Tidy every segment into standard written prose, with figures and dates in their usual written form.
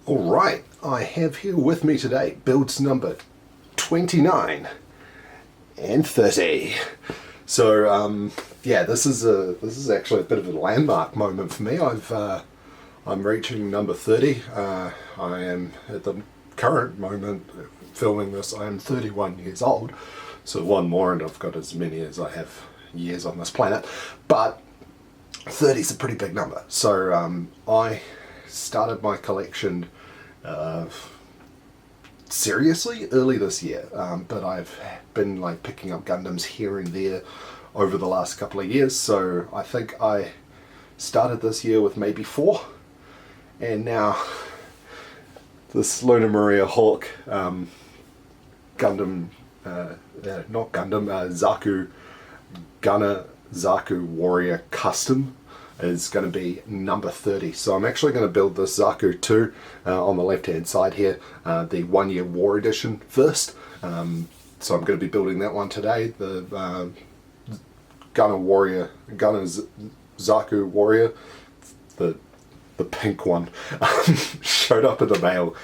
Alright, I have here with me today builds number 29 and 30. So yeah, this is actually a bit of a landmark moment for me. I'm reaching number 30. I am at the current moment filming this. I am 31 years old, so one more, and I've got as many as I have years on this planet. But 30 is a pretty big number. So I started my collection seriously early this year, but I've been like picking up Gundams here and there over the last couple of years. So I think I started this year with maybe 4, and now this Luna Maria Hawk Gundam, not Gundam, Zaku Warrior Custom is going to be number 30. So I'm actually going to build this Zaku II on the left hand side here, the 1 year war edition first. So I'm going to be building that one today. The Zaku Warrior, the pink one, showed up in the mail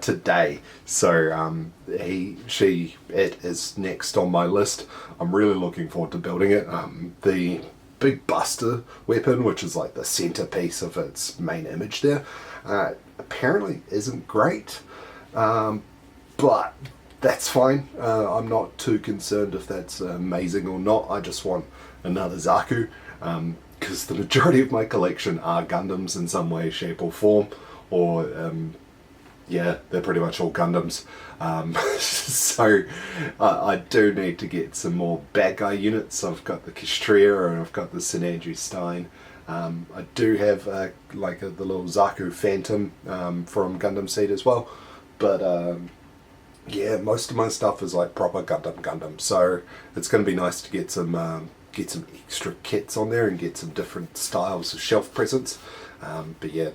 today. So it is next on my list. I'm really looking forward to building it. The big buster weapon, which is like the centerpiece of its main image there, apparently isn't great, but that's fine. I'm not too concerned if that's amazing or not. I just want another Zaku, because the majority of my collection are Gundams in some way, shape or form, or yeah, they're pretty much all Gundams. So I do need to get some more bad guy units. I've got the Kistria and I've got the Sinanju Stein. I do have the little Zaku Phantom from Gundam Seed as well. But yeah, most of my stuff is like proper Gundam. So it's going to be nice to get some extra kits on there and get some different styles of shelf presence. But yeah,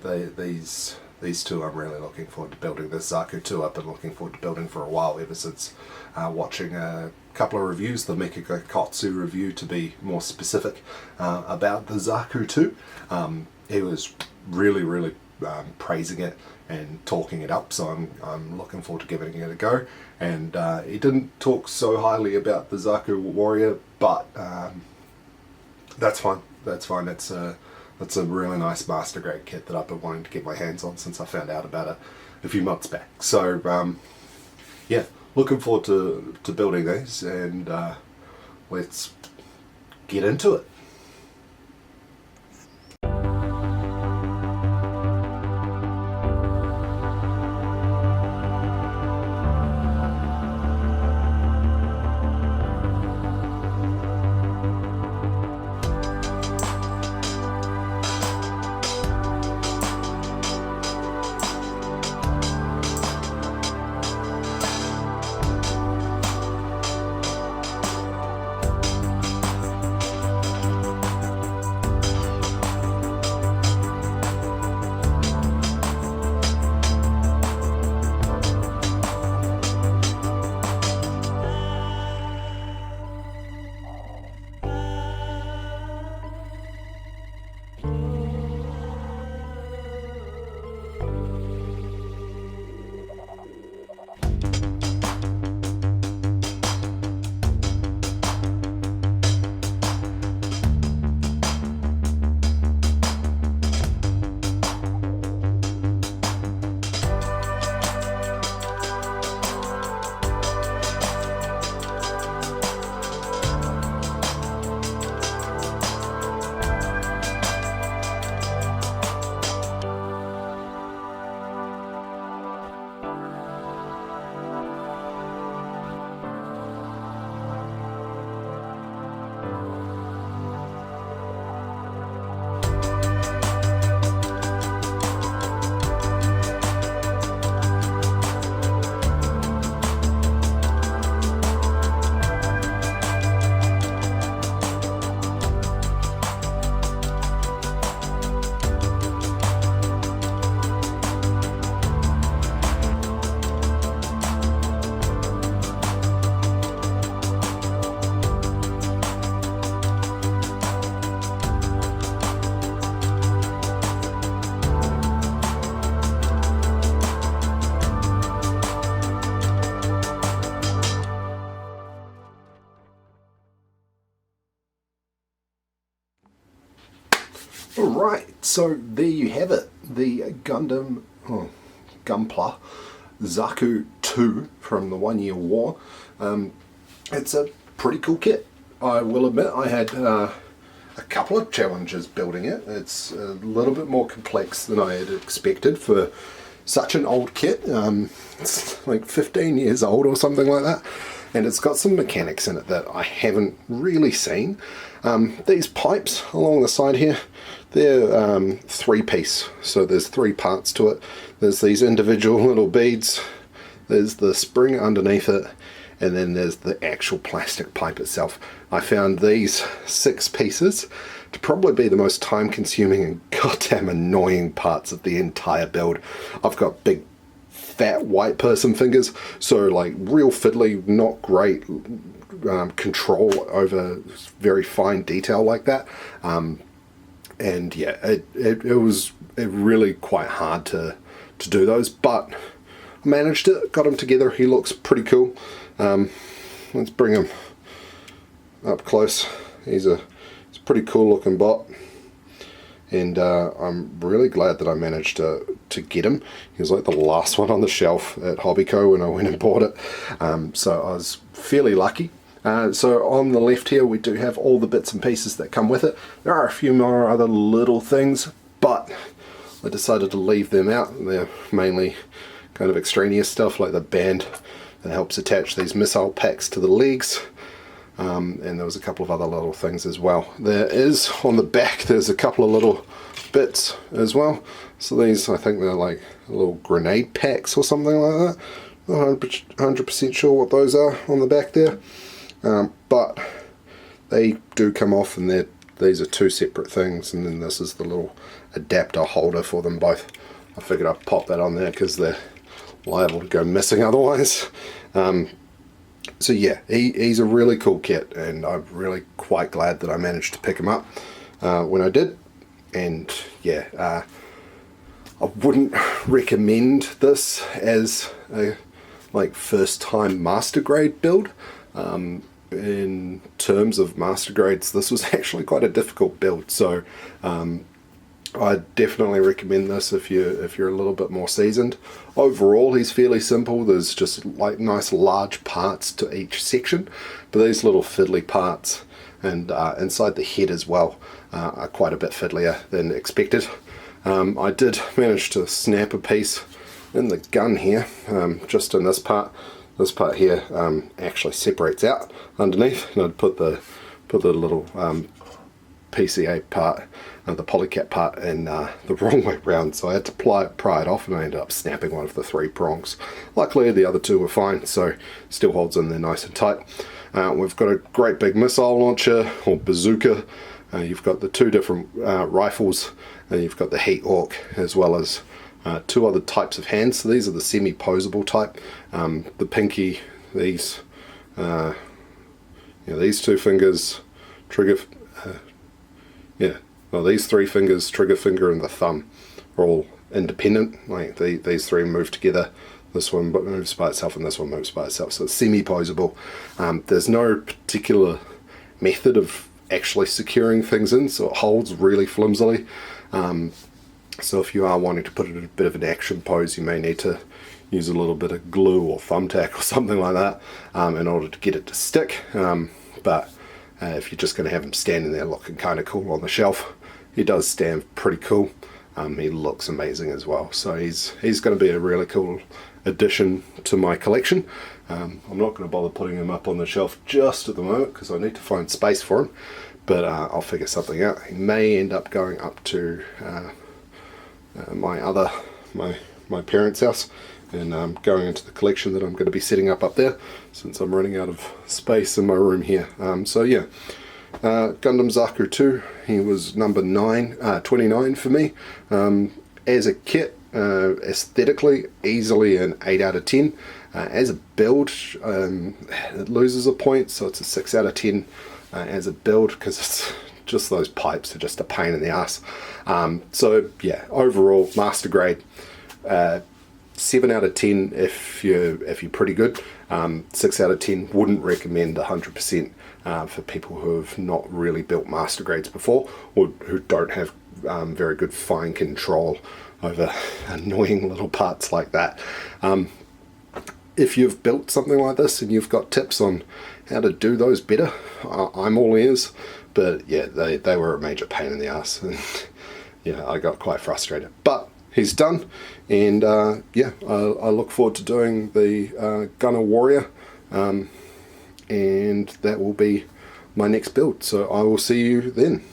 these two I'm really looking forward to building. This Zaku II I've been looking forward to building for a while, ever since watching a couple of reviews, the Mekiko Kotsu review to be more specific, about the Zaku II. He was really praising it and talking it up, so I'm looking forward to giving it a go. And he didn't talk so highly about the Zaku Warrior, but that's fine. It's a really nice master grade kit that I've been wanting to get my hands on since I found out about it a few months back. So yeah, looking forward to building these, and let's get into it. Right, so there you have it. The Gunpla Zaku II from the 1 Year War. It's a pretty cool kit. I will admit I had a couple of challenges building it. It's a little bit more complex than I had expected for such an old kit. It's like 15 years old or something like that, and it's got some mechanics in it that I haven't really seen. These pipes along the side here, they're 3-piece, so there's 3 parts to it. There's these individual little beads, there's the spring underneath it, and then there's the actual plastic pipe itself. I found these 6 pieces to probably be the most time consuming and goddamn annoying parts of the entire build. I've got big fat white person fingers, so like real fiddly, not great control over very fine detail like that. And yeah, it was really quite hard to do those, but I managed it, got him together. He looks pretty cool. Let's bring him up close. He's a pretty cool looking bot, and I'm really glad that I managed to get him. He was like the last one on the shelf at Hobbyco when I went and bought it, so I was fairly lucky. So on the left here we do have all the bits and pieces that come with it. There are a few more other little things, but I decided to leave them out. They're mainly kind of extraneous stuff, like the band that helps attach these missile packs to the legs, and there was a couple of other little things as well. There is, on the back, there's a couple of little bits as well. So these, I think they're like little grenade packs or something like that. Not 100% sure what those are on the back there. But they do come off, and these are 2 separate things, and then this is the little adapter holder for them both. I figured I'd pop that on there because they're liable to go missing otherwise. So yeah, he's a really cool kit, and I'm really quite glad that I managed to pick him up when I did. And yeah, I wouldn't recommend this as a like first time master grade build. In terms of master grades, this was actually quite a difficult build, so I definitely recommend this if you're a little bit more seasoned. Overall, he's fairly simple. There's just like nice large parts to each section, but these little fiddly parts and inside the head as well are quite a bit fiddlier than expected. I did manage to snap a piece in the gun here, just in this part. This part here actually separates out underneath, and I'd put the little PCA part and the polycap part in the wrong way round, so I had to pry it off, and I ended up snapping one of the 3 prongs. Luckily the other 2 were fine, so still holds in there nice and tight. We've got a great big missile launcher, or bazooka. You've got the 2 different rifles, and you've got the heat hawk, as well as 2 other types of hands. So these are the semi-posable type. The pinky, these 2 fingers, trigger, these 3 fingers, trigger finger and the thumb are all independent. Like these 3 move together. This one moves by itself and this one moves by itself. So it's semi-posable. There's no particular method of actually securing things in, so it holds really flimsily. So if you are wanting to put it in a bit of an action pose, you may need to use a little bit of glue or thumbtack or something like that in order to get it to stick. But if you're just going to have him standing there looking kind of cool on the shelf, he does stand pretty cool. He looks amazing as well. So he's going to be a really cool addition to my collection. I'm not going to bother putting him up on the shelf just at the moment because I need to find space for him. But I'll figure something out. He may end up going up to my parents' house, and going into the collection that I'm going to be setting up there, since I'm running out of space in my room here. So yeah, Gundam Zaku II, he was number 29 for me. As a kit, aesthetically, easily an 8 out of 10. As a build, it loses a point, so it's a 6 out of 10 as a build, because it's just those pipes are just a pain in the ass. So yeah, overall master grade, 7 out of 10 if you're pretty good. 6 out of 10 wouldn't recommend 100% for people who have not really built master grades before, or who don't have very good fine control over annoying little parts like that. If you've built something like this and you've got tips on how to do those better, I'm all ears. But yeah, they were a major pain in the ass, and yeah, I got quite frustrated. But he's done, and yeah, I look forward to doing the Gunner Warrior, and that will be my next build. So I will see you then.